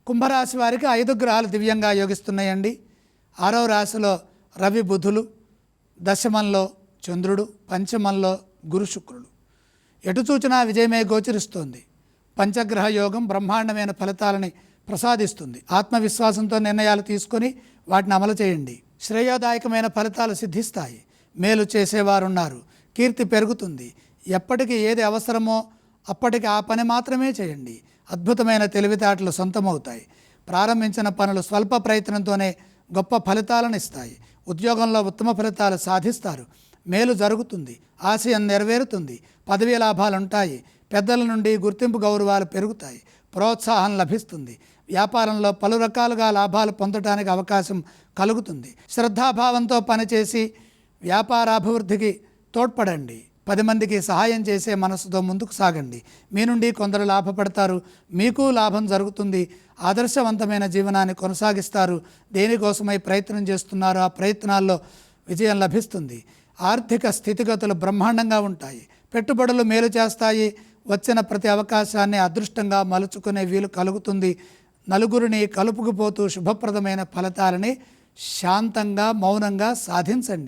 కుంభరాశి వారికి 5 గ్రహాలు దివ్యంగా యోగిస్తున్నాయండి. 6వ రాశిలో రవి బుధులు, దశమంలో చంద్రుడు, పంచమంలో గురు శుక్రుడు. ఎటు చూచినా విజయమే గోచరిస్తోంది. పంచగ్రహ యోగం బ్రహ్మాండమైన ఫలితాలని ప్రసాదిస్తుంది. ఆత్మవిశ్వాసంతో నిర్ణయాలు తీసుకొని వాటిని అమలు చేయండి. శ్రేయోదాయకమైన ఫలితాలు సిద్ధిస్తాయి. మేలు చేసేవారున్నారు. కీర్తి పెరుగుతుంది. ఎప్పటికి ఏది అవసరమో అప్పటికి ఆ పని మాత్రమే చేయండి. అద్భుతమైన తెలివితేటలు సొంతమవుతాయి. ప్రారంభించిన పనులు స్వల్ప ప్రయత్నంతోనే గొప్ప ఫలితాలను ఇస్తాయి. ఉద్యోగంలో ఉత్తమ ఫలితాలు సాధిస్తారు. మేలు జరుగుతుంది. ఆశయం నెరవేరుతుంది. పదవీ లాభాలు ఉంటాయి. పెద్దల నుండి గుర్తింపు గౌరవాలు పెరుగుతాయి. ప్రోత్సాహం లభిస్తుంది. వ్యాపారంలో పలు రకాలుగా లాభాలు పొందడానికి అవకాశం కలుగుతుంది. శ్రద్ధాభావంతో పనిచేసి వ్యాపారాభివృద్ధికి తోడ్పడండి. 10 మందికి సహాయం చేసే మనసుతో ముందుకు సాగండి. మీ నుండి కొందరు లాభపడతారు. మీకు లాభం జరుగుతుంది. ఆదర్శవంతమైన జీవనాన్ని కొనసాగిస్తారు. దేనికోసమై ప్రయత్నం చేస్తున్నారో ఆ ప్రయత్నాల్లో విజయం లభిస్తుంది. ఆర్థిక స్థితిగతులు బ్రహ్మాండంగా ఉంటాయి. పెట్టుబడులు మేలు చేస్తాయి. వచ్చిన ప్రతి అవకాశాన్ని అదృష్టంగా మలుచుకునే వీలు కలుగుతుంది. నలుగురిని కలుపుకుపోతూ శుభప్రదమైన ఫలితాలని శాంతంగా మౌనంగా సాధించండి.